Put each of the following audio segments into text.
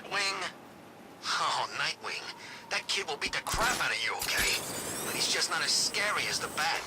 Batwing? Oh, Nightwing. That kid will beat the crap out of you, okay? But he's just not as scary as the Bat.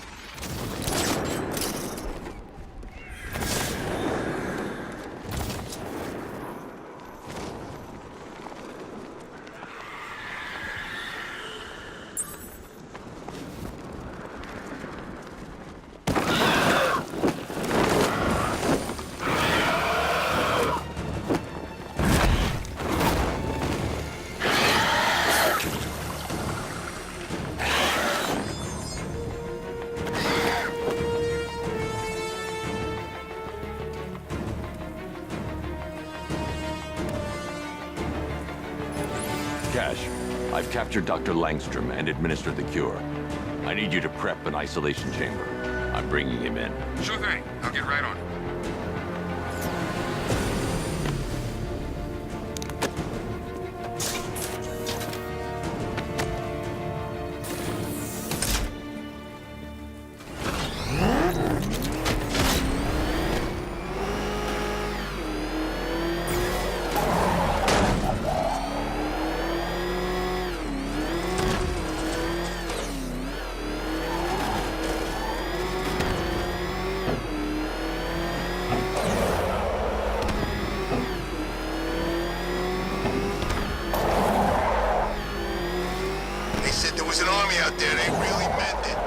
Cash, I've captured Dr. Langstrom and administered the cure. I need you to prep an isolation chamber. I'm bringing him in. Sure thing. I'll get right on it. There's an army out there, they really meant it.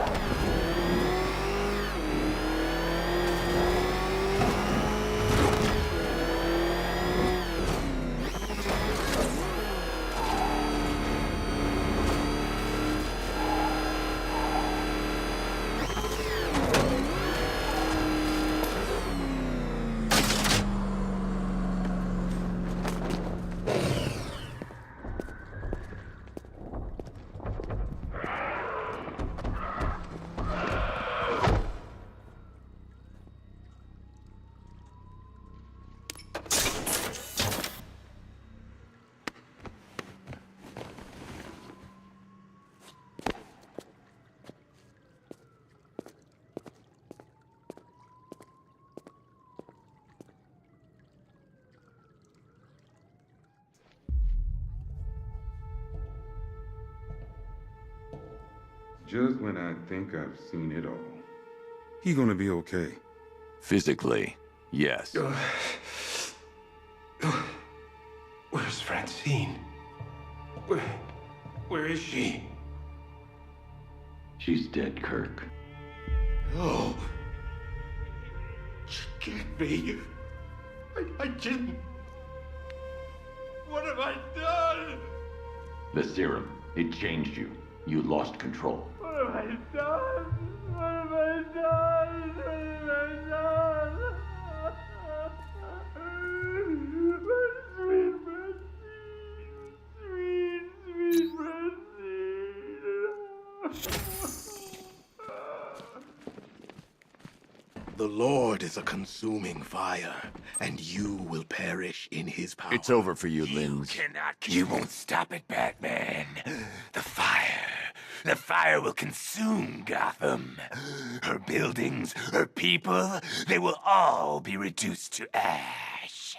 Just when I think I've seen it all. He gonna be okay. Physically, yes. Where's Francine? Where is she? She's dead, Kirk. Oh. She can't be. I didn't. What have I done? The serum, it changed you. You lost control. What have I done? What have I done? What have I done? Sweet Francine. The Lord is a consuming fire, and you will perish in his power. It's over for you, Linz. You won't stop it, Batman. The fire will consume Gotham. Her buildings, her people, they will all be reduced to ash.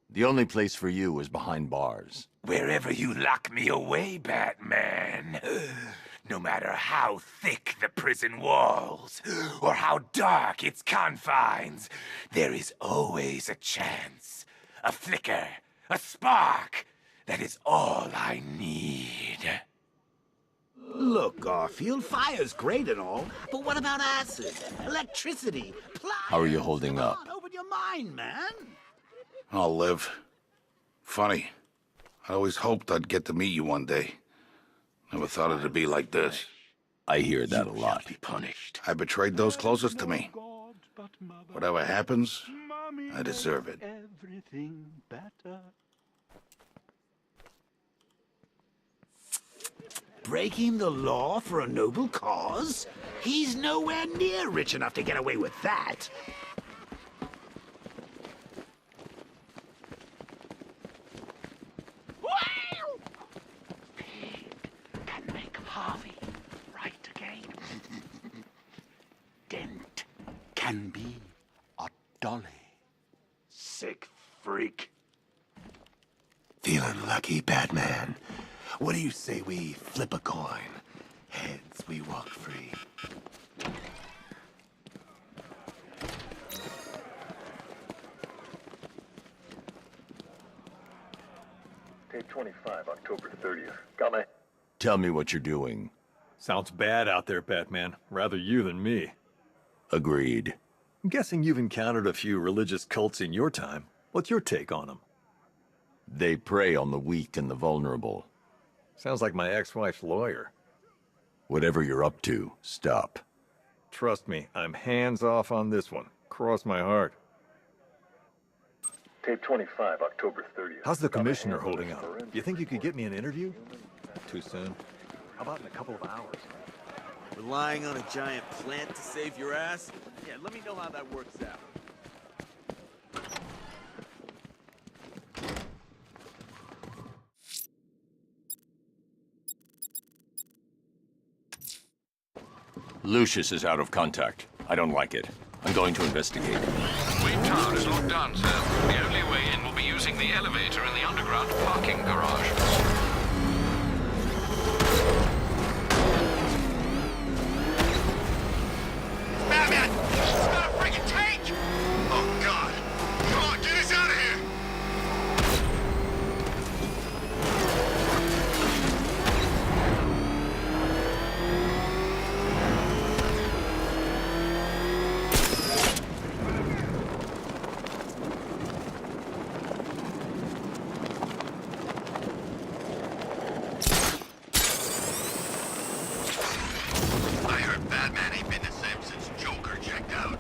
The only place for you is behind bars. Wherever you lock me away, Batman. No matter how thick the prison walls, or how dark its confines, there is always a chance, a flicker, a spark. That is all I need. Look, Garfield, fire's great and all, but what about acid, electricity, pliers? How are you holding Come up? on, open your mind, man. I'll live. Funny. I always hoped I'd get to meet you one day. Never thought it'd be like this. I hear that a lot. Be punished. I betrayed those closest to me. Whatever happens, I deserve it. Everything better. Breaking the law for a noble cause? He's nowhere near rich enough to get away with that. Can make Harvey right again. Dent can be a dolly. Sick freak. The Feeling lucky, Batman? What do you say we flip a coin? Heads, we walk free. Tape 25, October 30th. Got my... Tell me what you're doing. Sounds bad out there, Batman. Rather you than me. Agreed. I'm guessing you've encountered a few religious cults in your time. What's your take on them? They prey on the weak and the vulnerable. Sounds like my ex-wife's lawyer. Whatever you're up to, stop. Trust me, I'm hands off on this one. Cross my heart. Tape 25, October 30th. How's the commissioner holding up? Do you think you could get me an interview? Too soon. How about in a couple of hours? Relying on a giant plant to save your ass? Yeah, let me know how that works out. Lucius is out of contact. I don't like it. I'm going to investigate. Wayne Tower is locked down, sir. The only way in will be using the elevator in the underground parking garage. Batman! It's got a freaking tank! Oh, God. Come on, get us out of here! I heard Batman ain't been the same since Joker checked out.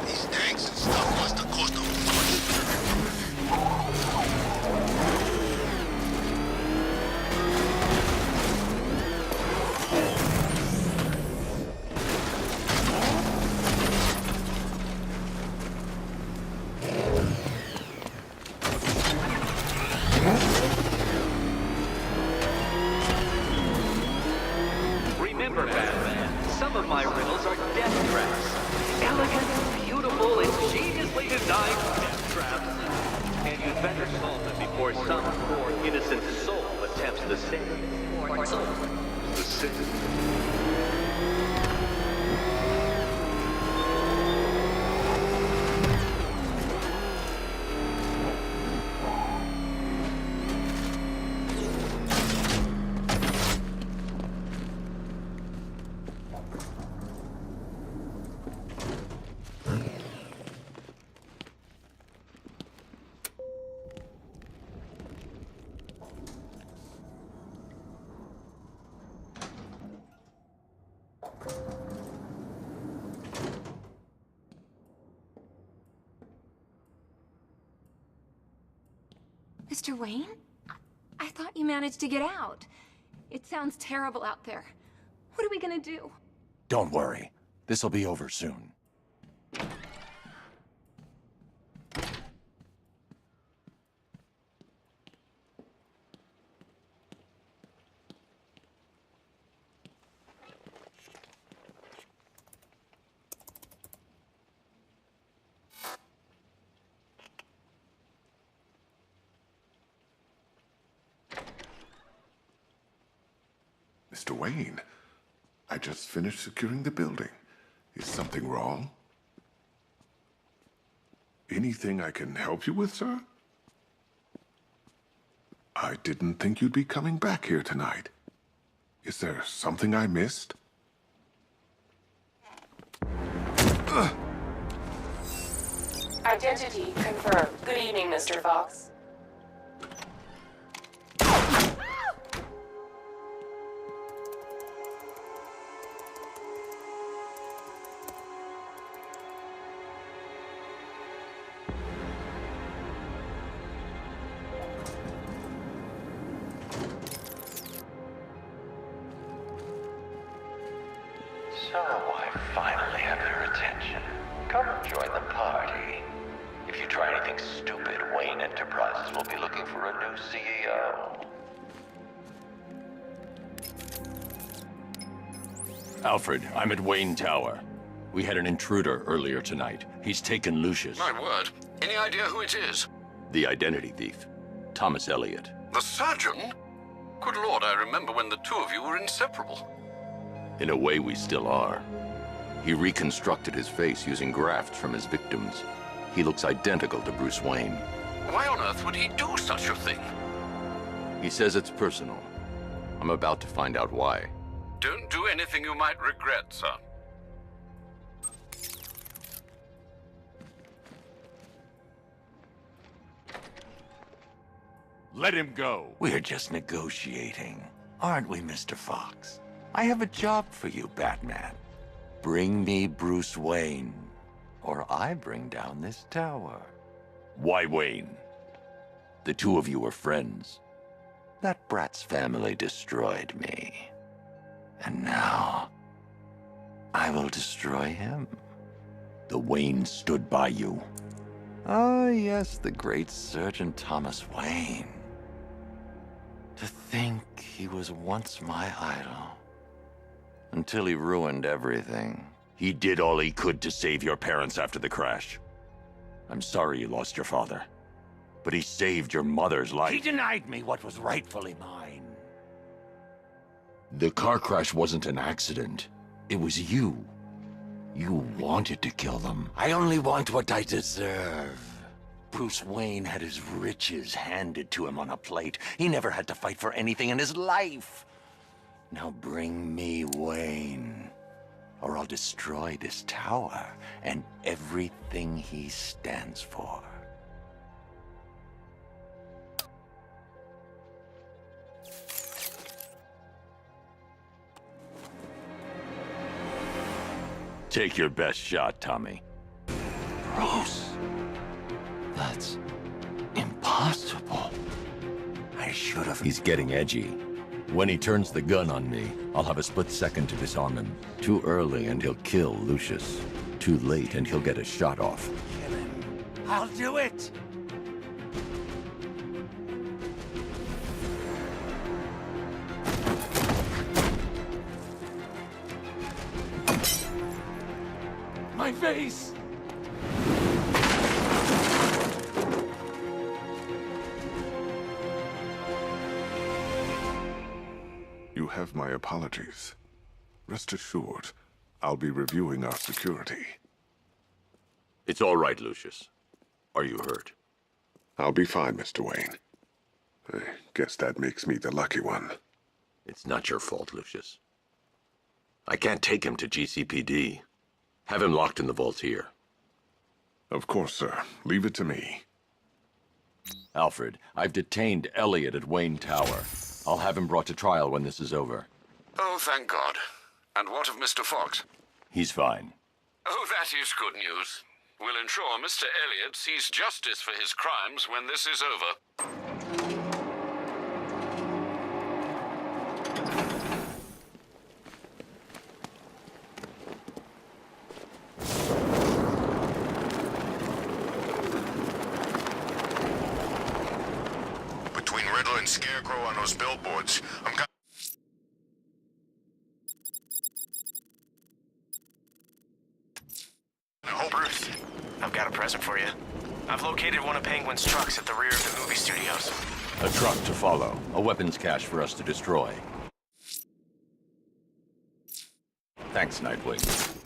These tanks and stuff must have cost a Remember, Batman, some of my riddles are death traps. Elegant, beautiful, ingeniously designed death traps. And you'd better solve them before some poor innocent soul attempts the same. Poor soul. The city. Mr. Wayne? I thought you managed to get out. It sounds terrible out there. What are we gonna do? Don't worry. This'll be over soon. Mr. Wayne, I just finished securing the building. Is something wrong? Anything I can help you with, sir? I didn't think you'd be coming back here tonight. Is there something I missed? Identity confirmed. Good evening, Mr. Fox. So, I finally have your attention. Come join the party. If you try anything stupid, Wayne Enterprises will be looking for a new CEO. Alfred, I'm at Wayne Tower. We had an intruder earlier tonight. He's taken Lucius. My word. Any idea who it is? The identity thief. Thomas Elliot. The surgeon? Good Lord, I remember when the two of you were inseparable. In a way, we still are. He reconstructed his face using grafts from his victims. He looks identical to Bruce Wayne. Why on earth would he do such a thing? He says it's personal. I'm about to find out why. Don't do anything you might regret, sir. Let him go. We're just negotiating, aren't we, Mr. Fox? I have a job for you, Batman. Bring me Bruce Wayne, or I bring down this tower. Why Wayne? The two of you were friends. That brat's family destroyed me. And now, I will destroy him. The Wayne stood by you. Ah, yes, the great Surgeon Thomas Wayne. To think he was once my idol. Until he ruined everything. He did all he could to save your parents after the crash. I'm sorry you lost your father. But he saved your mother's life. He denied me what was rightfully mine. The car crash wasn't an accident. It was you. You wanted to kill them. I only want what I deserve. Bruce Wayne had his riches handed to him on a plate. He never had to fight for anything in his life. Now bring me Wayne, or I'll destroy this tower and everything he stands for. Take your best shot, Tommy. Bruce, that's impossible. I should have... He's getting edgy. When he turns the gun on me, I'll have a split second to disarm him. Too early and he'll kill Lucius. Too late and he'll get a shot off. Kill him. I'll do it. My face! You have my apologies. Rest assured, I'll be reviewing our security. It's all right, Lucius. Are you hurt? I'll be fine, Mr. Wayne. I guess that makes me the lucky one. It's not your fault, Lucius. I can't take him to GCPD. Have him locked in the vault here. Of course, sir. Leave it to me. Alfred, I've detained Elliot at Wayne Tower. I'll have him brought to trial when this is over. Oh, thank God. And what of Mr. Fox? He's fine. Oh, that is good news. We'll ensure Mr. Elliot sees justice for his crimes when this is over. Between Riddler and Scarecrow on those billboards, I'm Bruce, I've got a present for you. I've located one of Penguin's trucks at the rear of the movie studios. A truck to follow. A weapons cache for us to destroy. Thanks, Nightwing.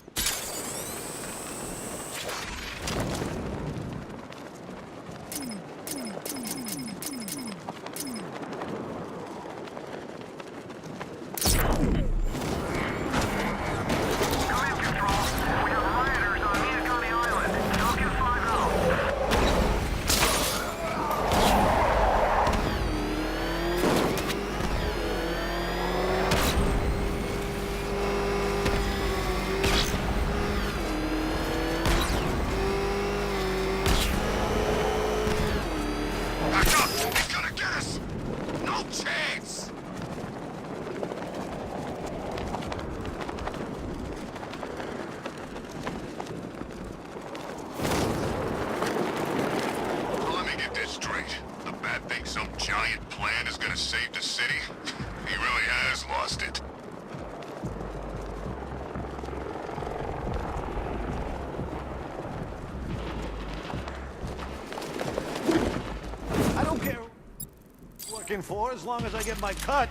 working for as long as I get my cut.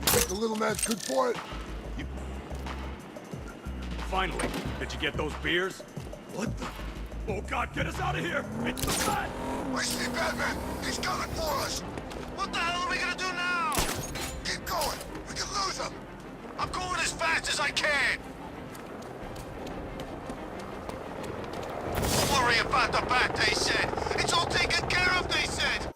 You think the little man's good for it? Finally, did you get those beers? What the? Oh God, get us out of here! It's the Bat! I see Batman! He's coming for us! What the hell are we gonna do now? Keep going! We can lose him! I'm going as fast as I can! Don't worry about the Bat, they said! It's all taken care of, they said!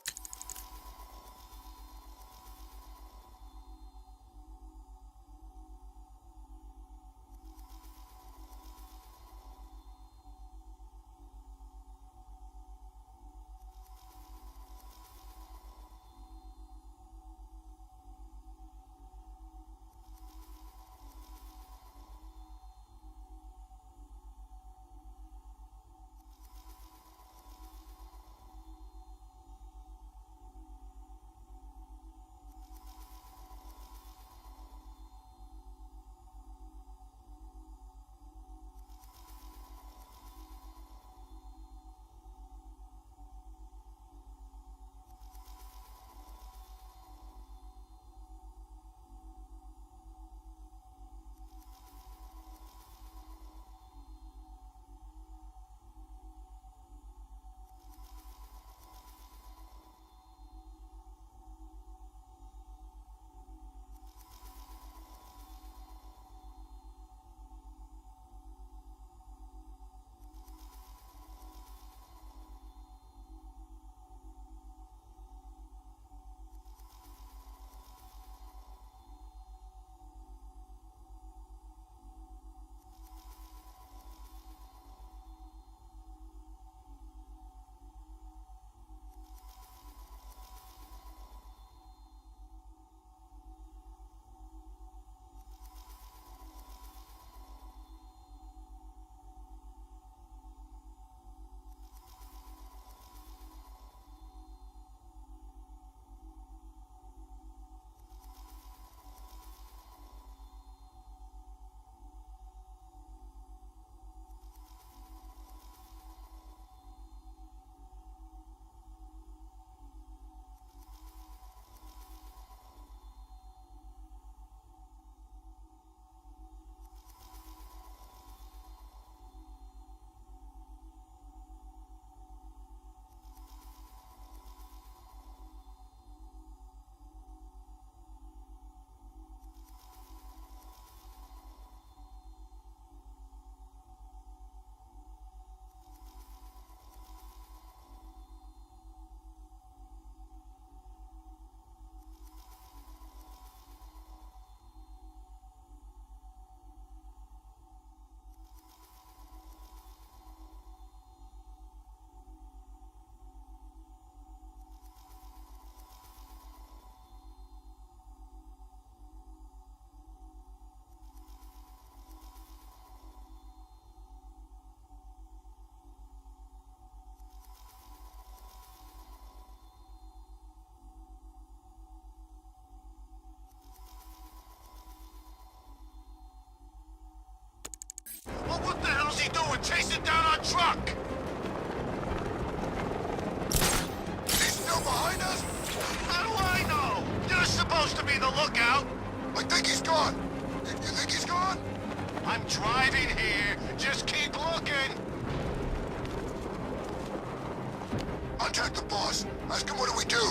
Well, what the hell's he doing, chasing down our truck? He's still behind us? How do I know? You're supposed to be the lookout. I think he's gone. You think he's gone? I'm driving here. Just keep looking. Contact the boss. Ask him what do we do?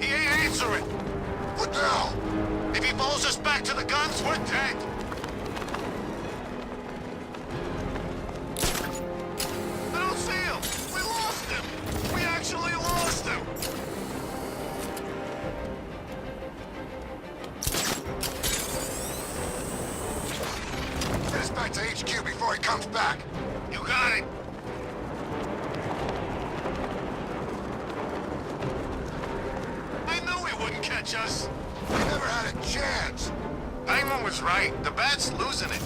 He ain't answering. What now? If he follows us back to the guns, we're dead. I don't see him. We lost him. We actually lost him. Get us back to HQ before he comes back. You got it. I knew he wouldn't catch us. We never had a chance. Hangman was right. The Bat's losing it.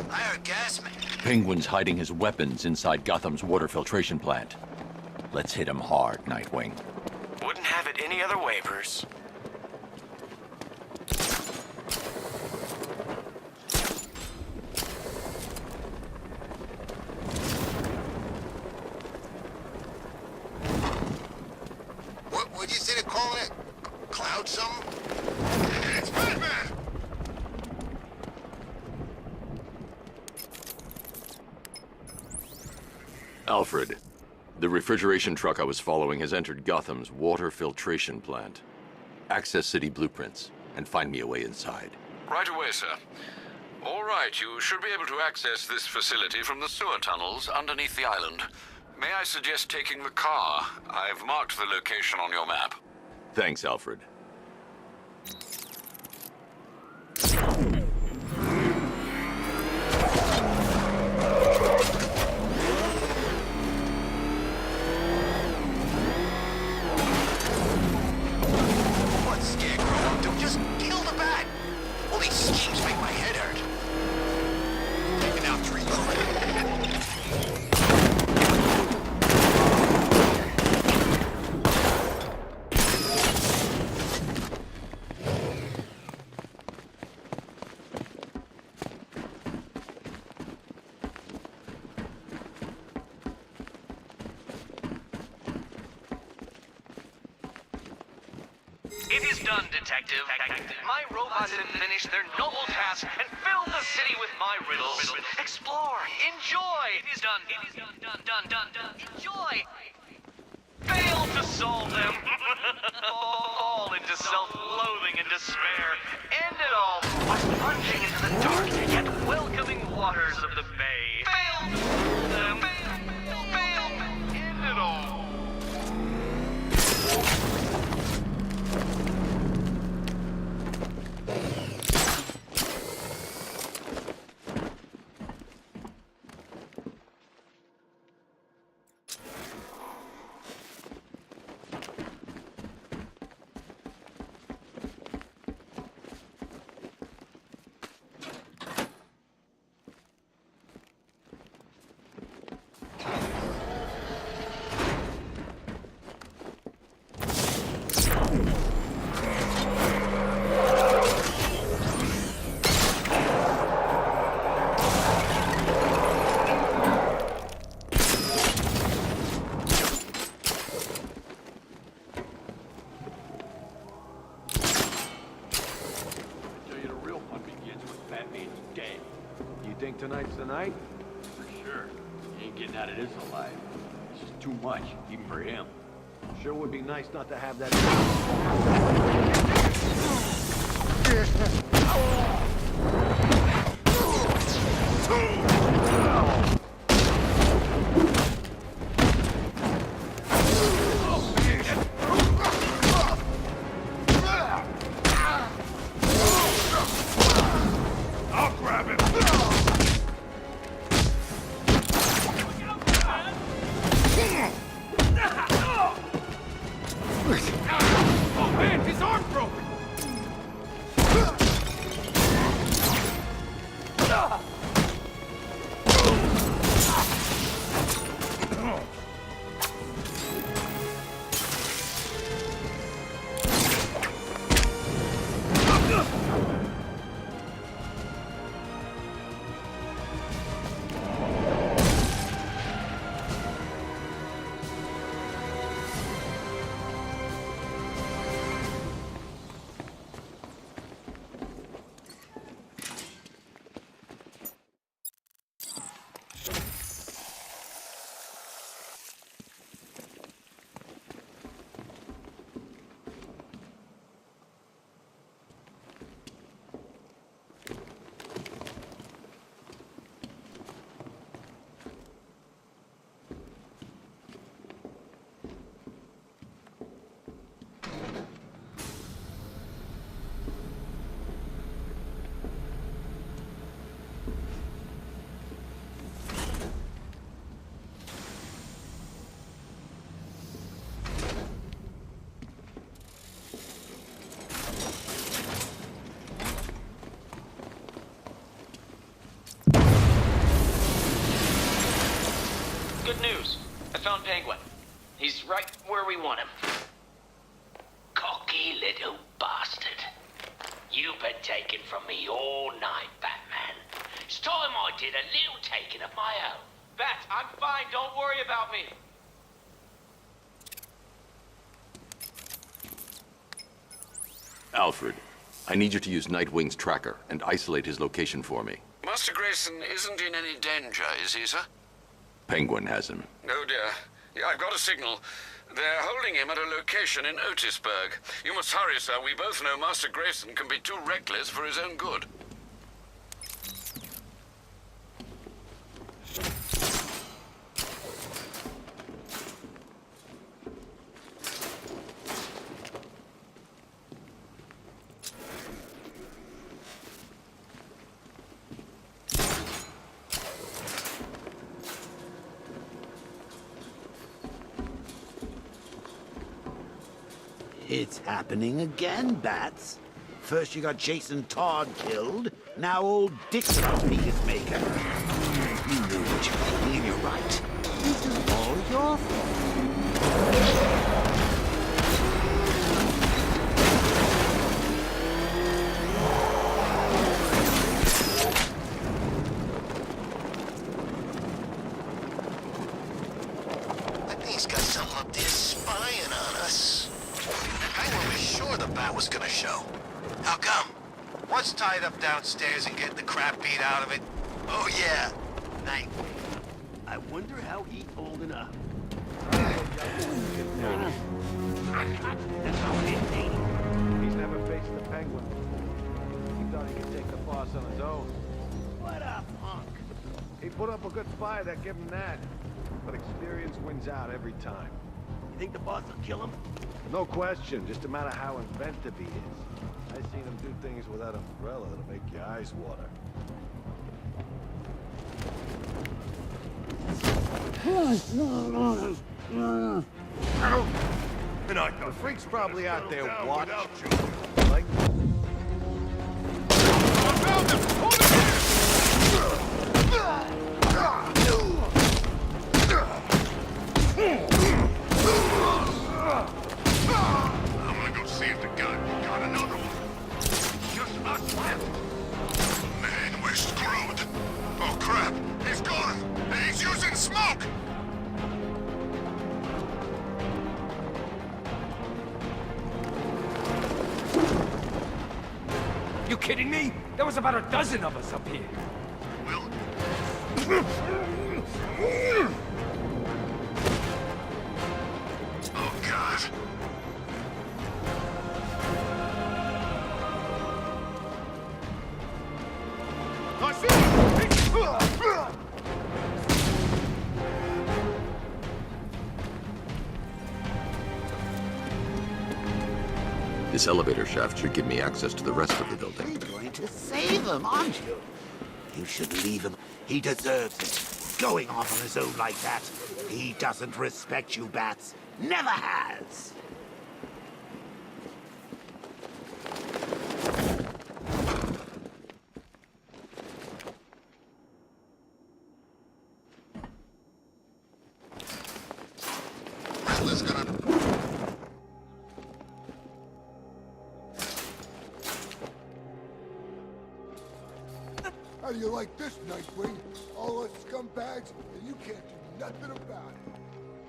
I heard gas man. Penguin's hiding his weapons inside Gotham's water filtration plant. Let's hit him hard, Nightwing. Wouldn't have it any other way, Bruce. Alfred, the refrigeration truck I was following has entered Gotham's water filtration plant. Access city blueprints, and find me a way inside. Right away, sir. All right, you should be able to access this facility from the sewer tunnels underneath the island. May I suggest taking the car? I've marked the location on your map. Thanks, Alfred. What, Scarecrow? Dude, just kill the bat! All these schemes make my head hurt. Taking out trees. It is done, Detective. My robots have finished their noble task and filled the city with my riddles. Explore, enjoy. It is done. It is done. Enjoy. Fail to solve them. Fall into self-loathing and despair. End it all by plunging into the dark yet welcoming waters of the bay. Fail to solve them. Fail. End it all. Tonight's the night? For sure. He ain't getting out of this alive. It's just too much, even for him. Sure would be nice not to have that. I'll grab him! Oh man, his arm broke! Good news. I found Penguin. He's right where we want him. Cocky little bastard. You've been taken from me all night, Batman. It's time I did a little taking of my own. Bat, I'm fine. Don't worry about me. Alfred, I need you to use Nightwing's tracker and isolate his location for me. Master Grayson isn't in any danger, is he, sir? Penguin has him. Oh dear. Yeah, I've got a signal. They're holding him at a location in Otisburg. You must hurry, sir. We both know Master Grayson can be too reckless for his own good. It's happening again, Bats. First you got Jason Todd killed, now old Dick's a peacemaker. You know what you're thinking, and you're right. This is all your fault. I think he's got something up there spying on us. I was sure the bat was gonna show. How come? What's tied up downstairs and getting the crap beat out of it? Oh yeah, Nightwing. I wonder how he's holding up. He's never faced the Penguin. He thought he could take the boss on his own. What a punk! He put up a good fight, I give him that. But experience wins out every time. You think the boss will kill him? No question, just a matter how inventive he is. I've seen him do things without an umbrella that'll make your eyes water. The freak's probably out there watching. Like... I'm gonna go see if the guy got another one. Just us left. Man, we're screwed. Oh crap, he's gone. He's using smoke. You kidding me? There was about a dozen of us up here. Oh God. I see him! This elevator shaft should give me access to the rest of the building. You're going to save him, aren't you? You should leave him. He deserves it. Going off on his own like that. He doesn't respect you, Bats. Never has. Riddler's gonna... How do you like this, Nightwing? All us scumbags, and you can't do nothing about it.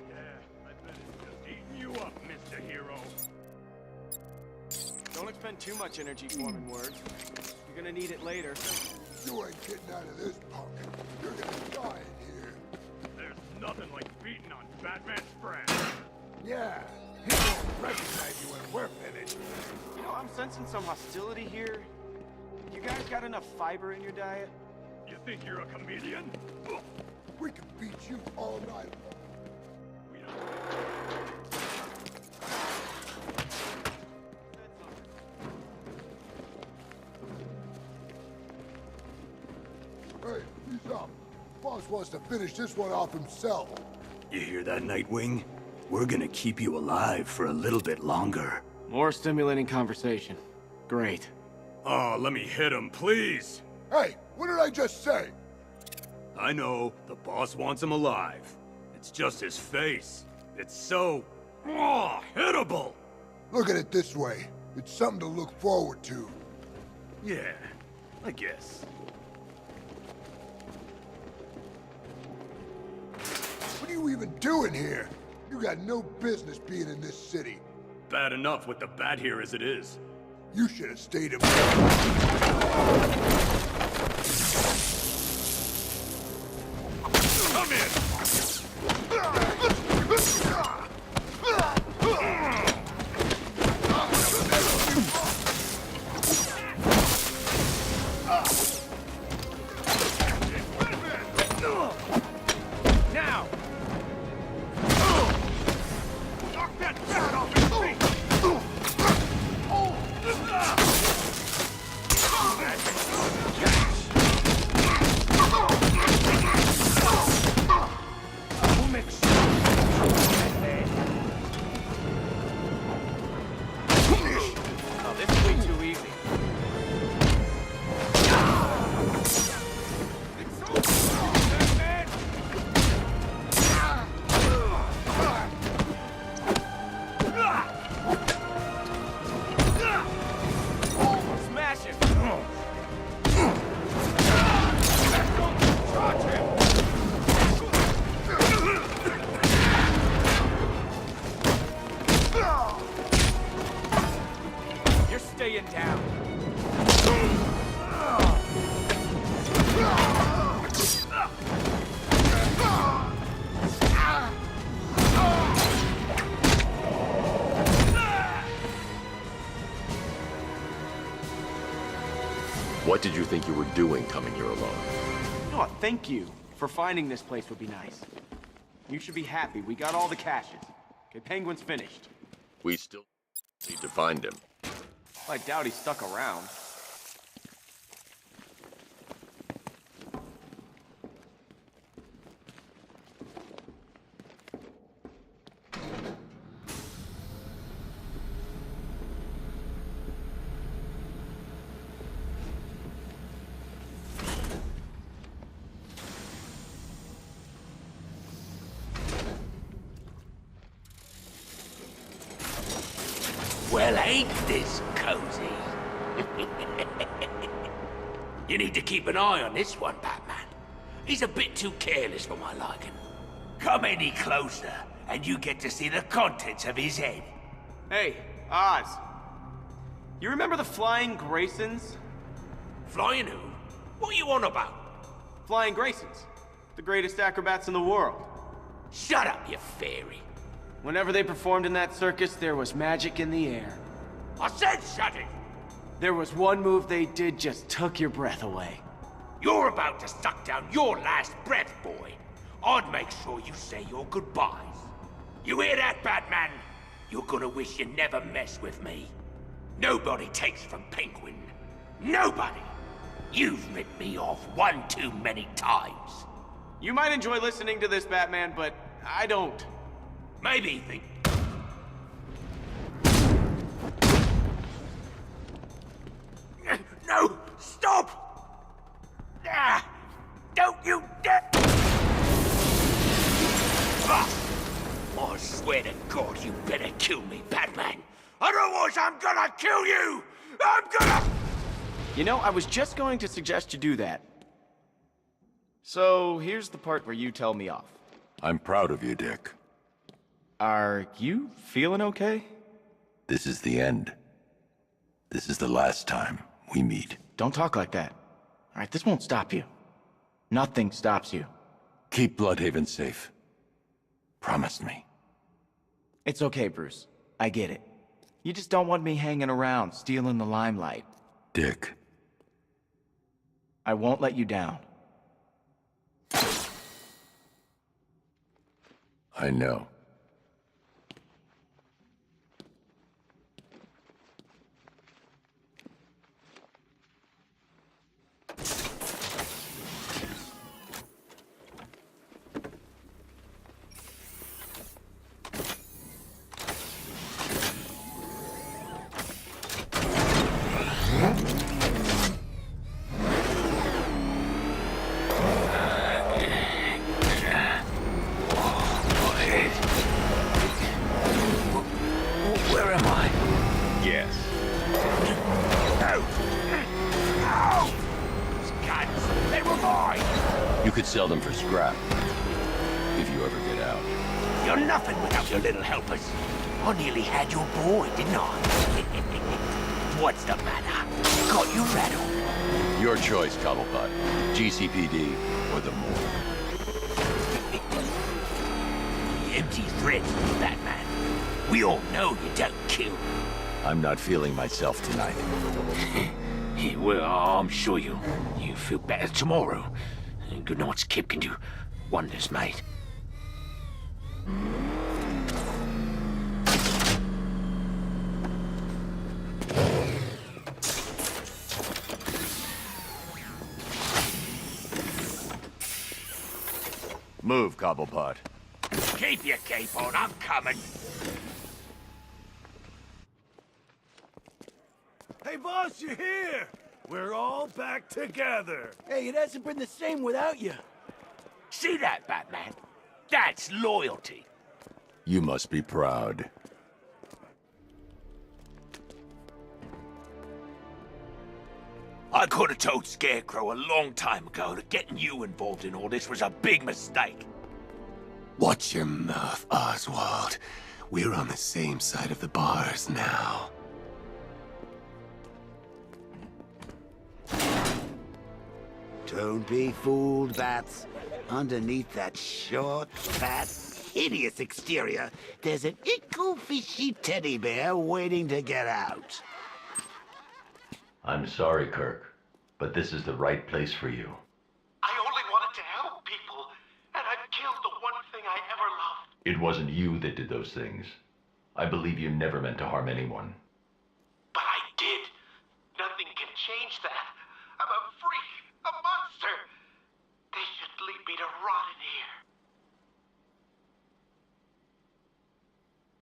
Yeah, I bet it's just eating you up, Mr. Hero. Don't expend too much energy forming words. You're gonna need it later. You ain't getting out of this, punk. You're gonna die in here. There's nothing like beating on Batman's friend. Yeah, he won't recognize you when we're finished. You know, I'm sensing some hostility here. You guys got enough fiber in your diet? You think you're a comedian? We can beat you all night long. Hey, he's up. Boss wants to finish this one off himself. You hear that, Nightwing? We're gonna keep you alive for a little bit longer. More stimulating conversation. Great. Oh, let me hit him, please! Hey, what did I just say? I know, the boss wants him alive. It's just his face. It's so... hittable! Look at it this way. It's something to look forward to. Yeah, I guess. What are you even doing here? You got no business being in this city. Bad enough with the bat here as it is. You should have stayed in. Come in! What did you think you were doing coming here alone? Oh, thank you for finding this place would be nice. You should be happy. We got all the caches. Okay, Penguin's finished. We still need to find him. I doubt he's stuck around. Well, ain't this cozy? You need to keep an eye on this one, Batman. He's a bit too careless for my liking. Come any closer, and you get to see the contents of his head. Hey, Oz. You remember the Flying Graysons? Flying who? What are you on about? Flying Graysons. The greatest acrobats in the world. Shut up, you fairy. Whenever they performed in that circus, there was magic in the air. I said shut it! There was one move they did just took your breath away. You're about to suck down your last breath, boy. I'd make sure you say your goodbyes. You hear that, Batman? You're gonna wish you never messed with me. Nobody takes from Penguin. Nobody! You've ripped me off one too many times. You might enjoy listening to this, Batman, but I don't. Maybe think... No! Stop! Ah, don't you dare! I swear to God, you better kill me, Batman. Otherwise, I'm gonna kill you! I'm gonna... You know, I was just going to suggest you do that. So, here's the part where you tell me off. I'm proud of you, Dick. Are you feeling okay? This is the end. This is the last time we meet. Don't talk like that. All right, this won't stop you. Nothing stops you. Keep Bloodhaven safe. Promise me. It's okay, Bruce. I get it. You just don't want me hanging around, stealing the limelight. Dick. I won't let you down. I know. Where am I? Yes. No! No! Those guns, they were mine! You could sell them for scrap. If you ever get out. You're nothing without your little helpers. I nearly had your boy, didn't I? What's the matter? Got you rattled? Your choice, Cobblepot. GCPD or the morgue. Empty threats, Batman. We all know you don't kill. I'm not feeling myself tonight. Well, I'm sure you'll feel better tomorrow. Good night's Kip can do wonders, mate. Move, Cobblepot. Keep your cape on, I'm coming. Hey, boss, you're here! We're all back together! Hey, it hasn't been the same without you. See that, Batman? That's loyalty. You must be proud. I could have told Scarecrow a long time ago that getting you involved in all this was a big mistake. Watch your mouth, Oswald. We're on the same side of the bars now. Don't be fooled, Bats. Underneath that short, fat, hideous exterior, there's an ickle-fishy teddy bear waiting to get out. I'm sorry, Kirk. but this is the right place for you. I only wanted to help people, and I've killed the one thing I ever loved. It wasn't you that did those things. I believe you never meant to harm anyone. But I did. Nothing can change that. I'm a freak, a monster. They should leave me to rot in here.